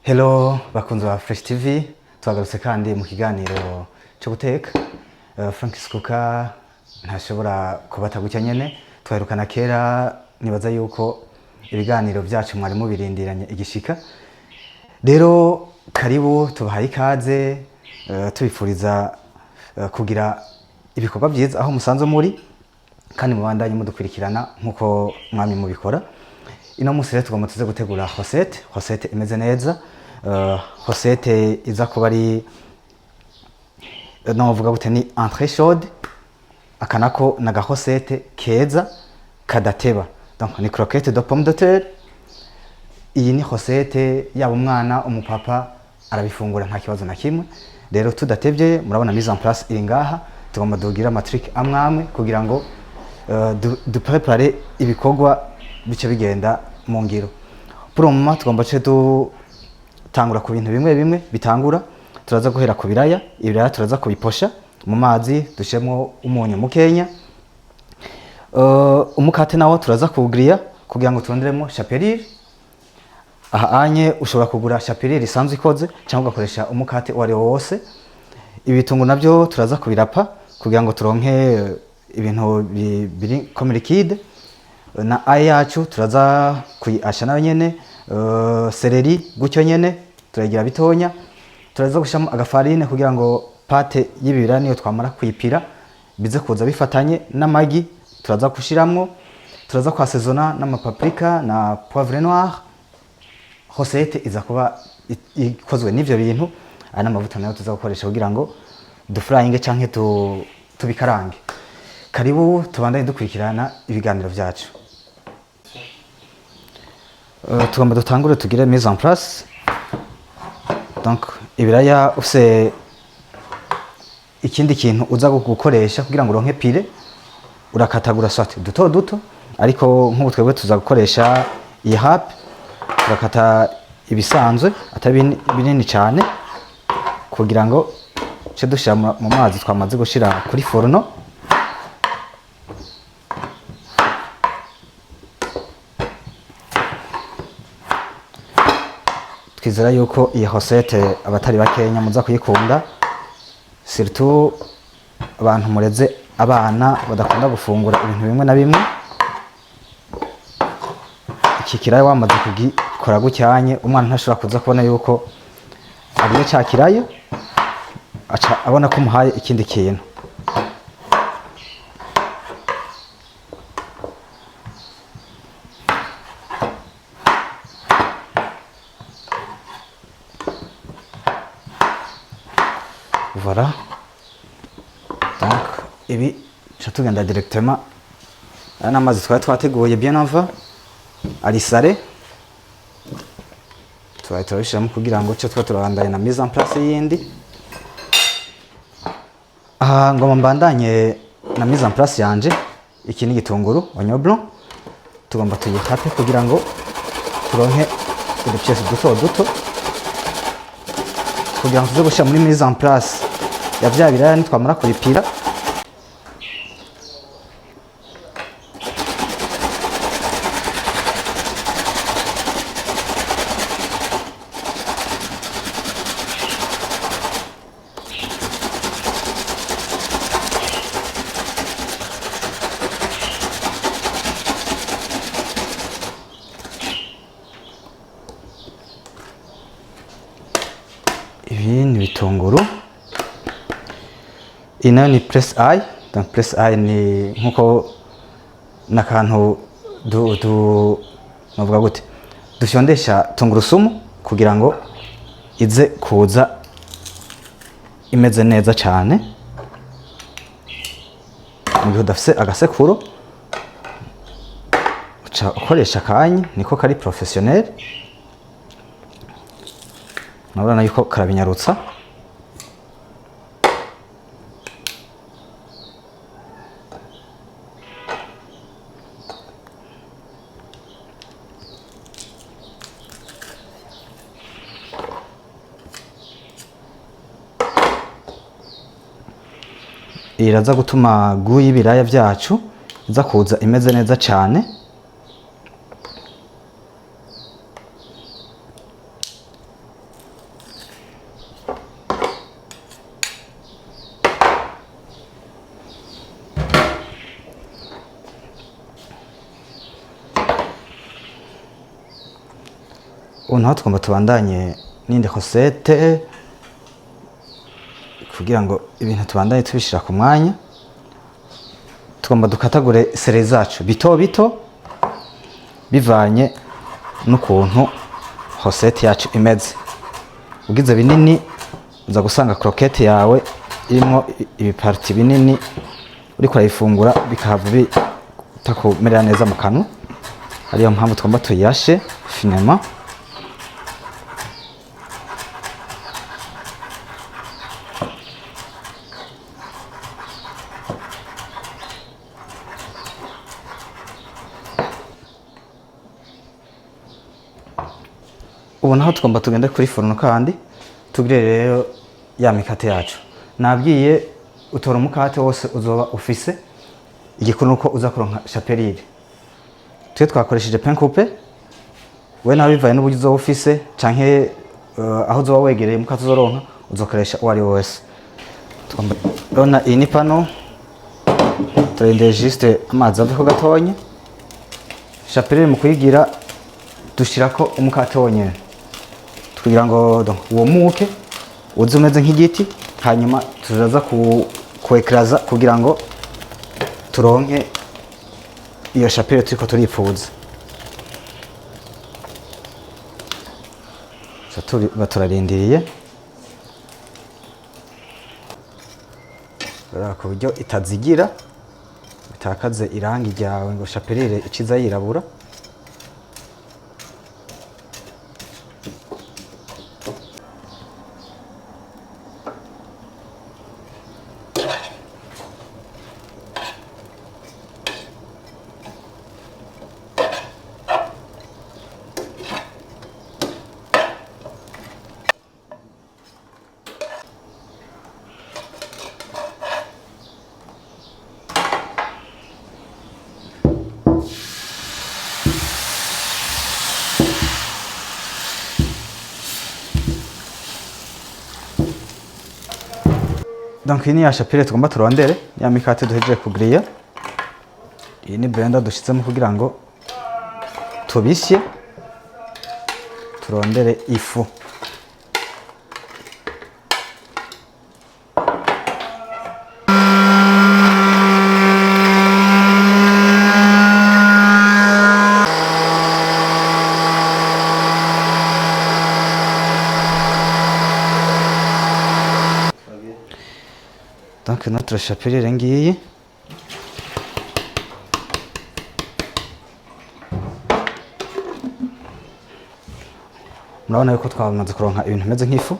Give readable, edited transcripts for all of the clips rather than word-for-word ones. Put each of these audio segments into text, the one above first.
Hello bakunzi ba Fresh TV, twagarutse kandi mu kiganiro cyo guteka. Francis Kuka ntashobora kubata gutya nyene, twaherukana kera, nibaza yuko ibiganiro byacu mwari mubirindiranye igishika. Rero karibu tubahaye ikaze, tubifuriza kugira ibikorwa byiza aho musanze muri kandi mubandanye mudukurikirana nkuko mwami mubikora. Ino musi rero tugomba tuze gutegura recette imeze neza. Recette iza kuba ari navuga gute ni entrée chaude, akanako naga recette keza kadateba. Donc ni croquette de pomme de terre. Iyi ni recette yaba umwana umupapa arabifungura nta kibazo na kimwe. Rero tudatevye murabona mise en place iri ngaha, tugomba dugira matric amwamwe kugira ngo du préparer ibikorwa bice bigenda mu ngiro. Pour le moment tugomba tangura ku bintu bimwe bimwe bitangura. Turaza guhera ku biraya, ibiraya turaza kubiposha mu mazi dushemwo umunyu mukenya. Umukate nawo turaza kuwugriya kugira ngo turonderemo chapelure. Aha anye ushobora kugura chapelure isanzwe ikoze cyangwa ugakoresha umukate wari wose. Ibitungu navyo turaza kubirapa kugira ngo turonke ibintu biri comme liquide. Na aya yacu turaza kuyasha nayo nyene. Seleri gutyo nyene turagira bitonya. Turaza gushamo agafarine kugira ngo pate y'ibiraya niyo twamara kuyipira bize kuza bifatanye n'amagi turaza kushiramwo. Turaza kwasezona n'amapaprika na poivre noir. Recette iza kuba ikozwe n'ivyo bintu, ana amavuta nayo tuza gukoresha kugira ngo dufryinge canke tubikarange. Karibu tubandanye dukurikirana ibiganiro vyacu. Tugomba dutangure tugire mise en place. Donc ibiraya ufise ikindi kintu uza gukoresha kugira ngo uronke pire, urakatagura soit duto duto, ariko nk'ubu twebwe tuza gukoresha iyi hape. Turakata ibisanzwe atari binini cyane kugira ngo cyo dushira mu mazi twamaze gushira kuri fourno. Twizera yuko iyi recette abatari bakenya muza kuyikunda, surtout abantu mureze abana badakunda gufungura ibintu bimwe na bimwe. Iki kirayo wamaze kugikora gucyanye, umwana ntashobora kuza kubona yuko ariyo cya kirayo, aca abona ko muhaye ikindi kintu. Voilà. Donc ibi tugenda directement n'amazi twateguye bien avant ari sale. Turabishiramo kugira ngo cyo turabandanye na mise en place yindi. Aha ngoma mbandanye na mise en place yanje. Iki ni gitunguru oignon blanc, tugomba tuyihape kugira ngo turonke udupiece duto duto kugira ngo tuze gushira muri mise en place ya bya biraya nitwamara kubipira. Ibi ni bitunguru. Ina ni press eye. Donc press eye ni nkuko nakantu navuga gute dushondesha tungurusumu kugira ngo ize kuza imeze neza cyane. Mu gihe udafise agasekuro uca ukoresha kanya, niko kari professionnel. Nabona yuko karabinyarutsa. Iraza gutuma gu y'ibiraya byacu iza kuza imeze neza cyane. ubu naho tugomba tubandanye n'indi recette kugira ngo ibintu tubandanye tubishira ku mwanya. Tugomba dukatagure sereri zacu bito bito bivanye n'ukuntu recette yacu imeze. Ugize binini uza gusanga croquette yawe irimo ibiparti binini uriko urayifungura bikahava bitakumerera neza mu kanwa. Ariyo mpamvu tugomba tuyashe finalement. Ubu naho tugomba tugende kuri fourno kandi tugire rero ya mikate yacu. Nabwiye utora umukate wose uzoba ufise igikuru uko uza kuronka chapelure. Twe twakoresheje pain coupé, we nawe bivaye n'uburyo uzoba ufise canke aho uzoba wegereye umukate uzoronka uzokoresha uwari wose. Tugomba rona iyi ni pano turende juste amazi aveko gatonye. Chapelure mu kuyigira dushirako umukate wonyene kugira ngo uwo muke uze umeze nk'igiti, hanyuma turaza kuekraza kugira ngo turonke iyo chapelure turiko turipfuza. Turarindiriye ku buryo itazigira bitakaze irangi ryawe ngo chapelure iciza yirabura. Donc iyi ni ya chapelure tugomba turondere ya mikate duhejeje kugriya. Iyi ni blender dushitsemo kugira ngo tubisye turondere ifu. Donc notre chapelure ngiyi. Murabona yuko twamaze kuronka ibintu bimeze nk'ifu.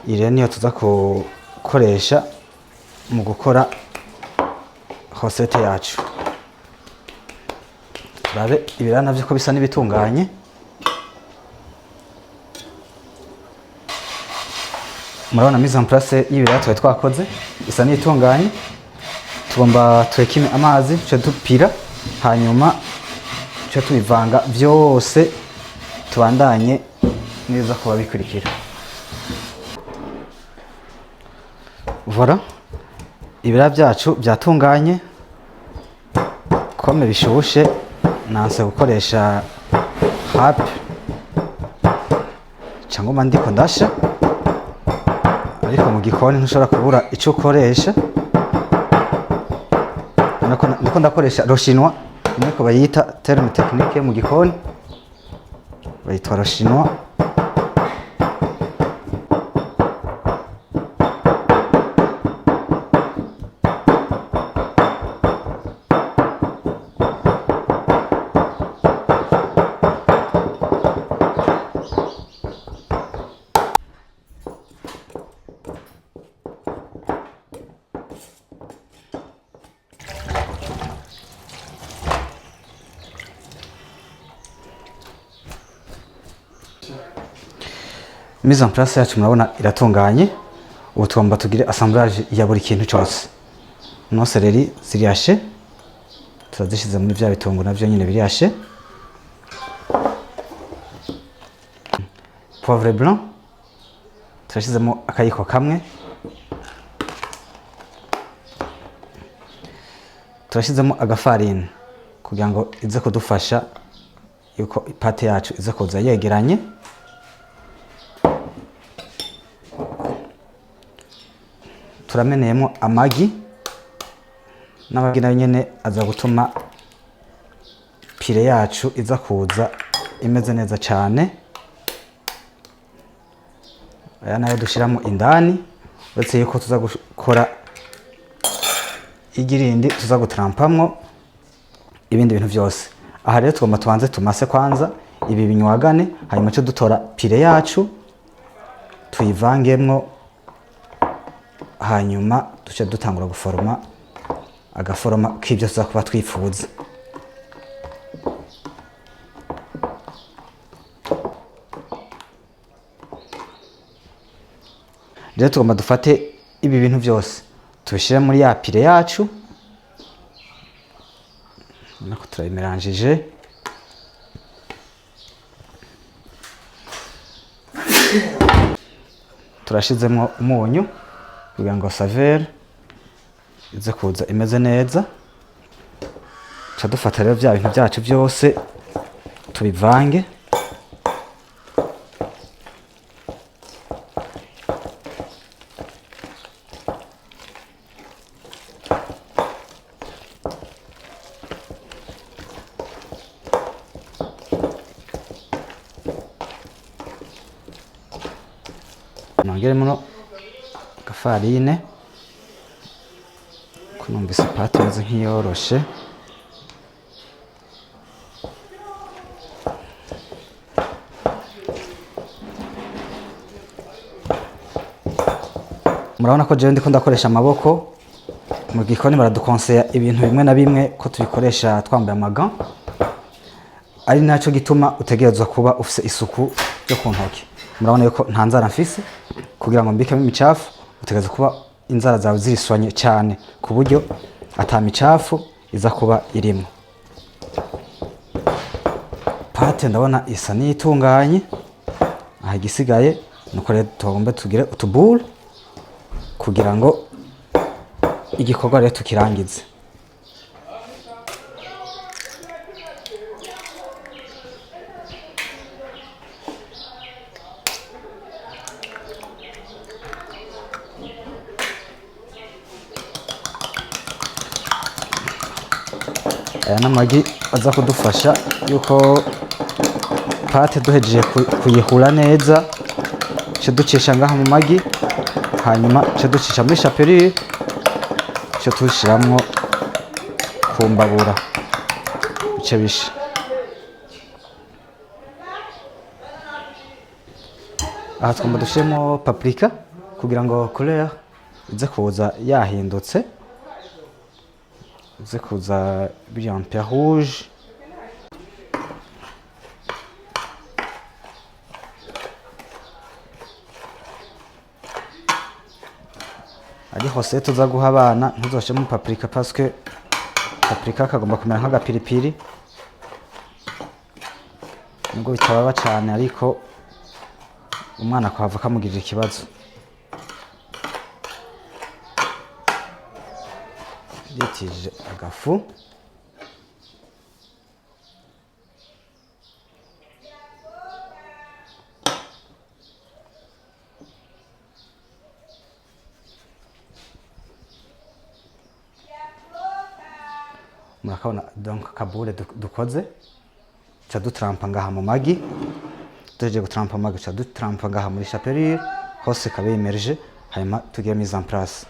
Iyi rero niyo tuza gukoresha mu gukora recette yacu. Turabe ibirana navyo ko bisa n'ibitunganye. Murabona mise en place y'ibiraya twari twakoze isa n'itunganye. Tugomba turekime amazi cyo dupira, hanyuma cyo tubivanga byose tubandanye neza kuba bikurikira. Voilà, ibiraya byacu byatunganye kome bishushe. Nanse gukoresha hapi cyangwa ndiko ndasha, ariko mu gikoni ntushobora kubura icyo ukoresha. Ndiko ndakoresha rochinois, niko bayita terme technique mu gikoni, bayitwa rochinois. Mise en place yacu murabona iratunganye. Ubu tugomba tugire assemblage ya buri kintu cyose. No seleri ziriyashe turazishize muri bya bitungo navyo nyine biriyashe. Poivre blanc turashizemo akayiko kamwe. Turashizemo agafarine kugira ngo ize kudufasha yuko pate yacu iza kuza yegeranye. Turameneyemo amagi, n'amagi nayo nyene aza gutuma pire yacu iza kuza imeze neza cyane. Aya nayo dushiramo indani, uretse yuko tuza gukora igirindi tuza gutarampamwo ibindi bintu byose. Aha rero tugomba tubanze tumase kwanza ibi binywagane, hanyuma cyo dutora pire yacu tuyivangemwo, hanyuma duce dutangura guforoma agaforoma k'ibyo tuza kuba twifuza. Rero tugomba dufate ibi bintu byose tubishyire muri ya pire yacu, nako turabimeranjije. Turashizemo umunyu kugira ngo saveur ize kuza imeze neza. Cha dufata rero bya bintu byacu byose tubivange. Nongeremo agafarine, kunumvise pate imeze nk'iyoroshe. Murabona ko jewe ndiko ndakoresha amaboko. Mu gikoni baradukonseya ibintu bimwe na bimwe ko tubikoresha twambaye amaga, ari nacyo gituma utegerezwa kuba ufise isuku yo ku ntoki. Murabona yuko nta nzara mfise, kugira ngo mbikemo imicafu utegerezwa kuba inzara zawe ziriswanye cyane ku buryo ata micafu iza kuba irimo. Pate ndabona isa n'itunganye. Aha igisigaye nuko rero tugomba tugire utubule kugira ngo igikorwa rero tukirangize. Aya n'amagi aza kudufasha yuko pate duhejeje kuyihura neza, cyo ducisha ngaha mu magi, hanyuma cyo ducisha muri chapelure, cyo tushiramwo kumbabura bice bisha. Aha twumva dushiremo paprika kugira ngo couleur ize kuza yahindutse, ize kuza biri un peu rouge. Ari hose tuza guha abana ntuzoshemo paprika parce que paprika kagomba kumera nk'agapiripiri, nubwo bitababa cyane ariko umwana kwava kamugirira ikibazo. Yitije agafu, murakabona donc kabule dukoze, cha dutrampa ngaha mu magi. Tugiye gutrampa amagi, cha dutrampa ngaha muri chapelure hose kabe immerge, hanyuma tugiye mise en place.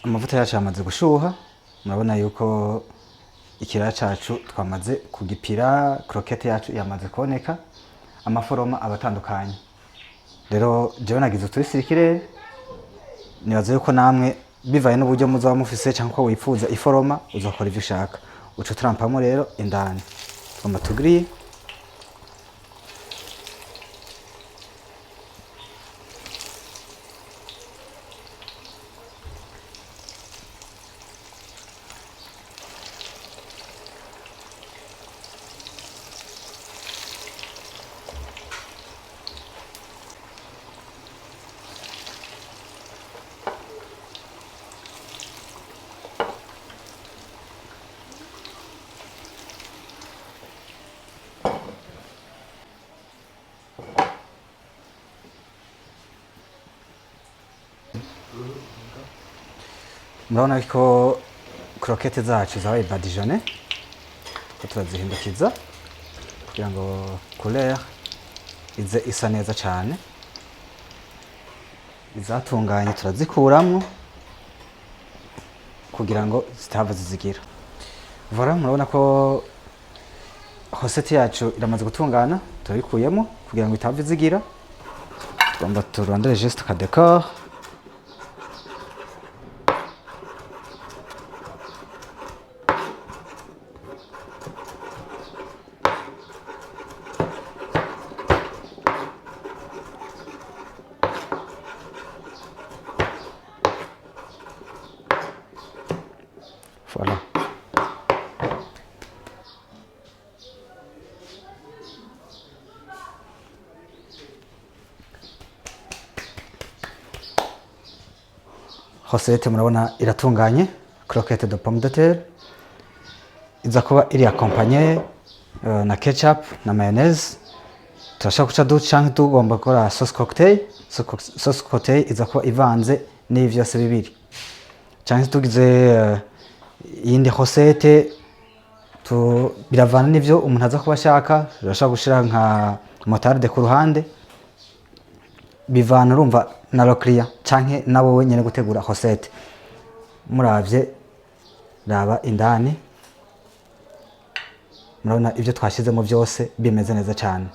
Amavuta yacu yamaze gushuha, murabona yuko ikiraya cacu twamaze kugipira, croquette yacu yamaze kuboneka, amaforoma abatandukanye. Rero jewe nagize uturisirikire, nibaze yuko namwe bivaye n'uburyo muzaba mufise cyangwa ko wifuza iforoma uzakora ivyo ushaka. Uco turampamo rero indani tugomba tugriye. murabona ko krokete zacu zabaye badijone, turazihindukiza kugira ngo couleur ize isa neza cyane. Izatunganye turazikuramwo kugira ngo zitava zizigira. Voilà, murabona ko hosete yacu iramaze gutungana, turabikuyemo kugira ngo itava izigira. Tugomba turondere juste ka decor. Voilà. Hosete murabona iratunganye, croquette de pomme de terre. Iza kuba iri accompagné na ketchup na mayonnaise. Turashaka guca canke tugomba gukora sauce cocktail. Sauce cocktail iza kuba ivanze n'ibi vyose bibiri. Canke tugize iyindi hosete biravana n'ivyo umuntu aza kuba ashaka. Urashaka gushira nka moutarde ku ruhande, bivana urumva na lo client canke nabo wenyene gutegura hosete. Muravye raba indani, murabona ivyo twashizemo vyose bimeze neza cyane.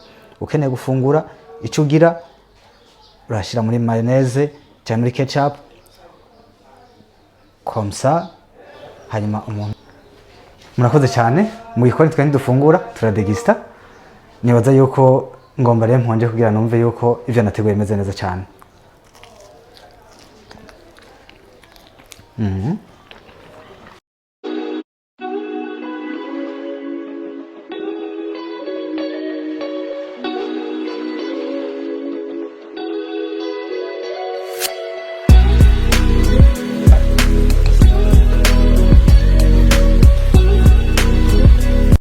Ukeneye gufungura ico ugira urashira muri mayonnaise cyangwa muri ketchup comme ça, hanyuma umuntu. Murakoze cyane, mu gikoni twari dufungura turadegista. Nibaza yuko ngomba rero mponje kugira numve yuko ivyo nateguye bimeze neza cyane.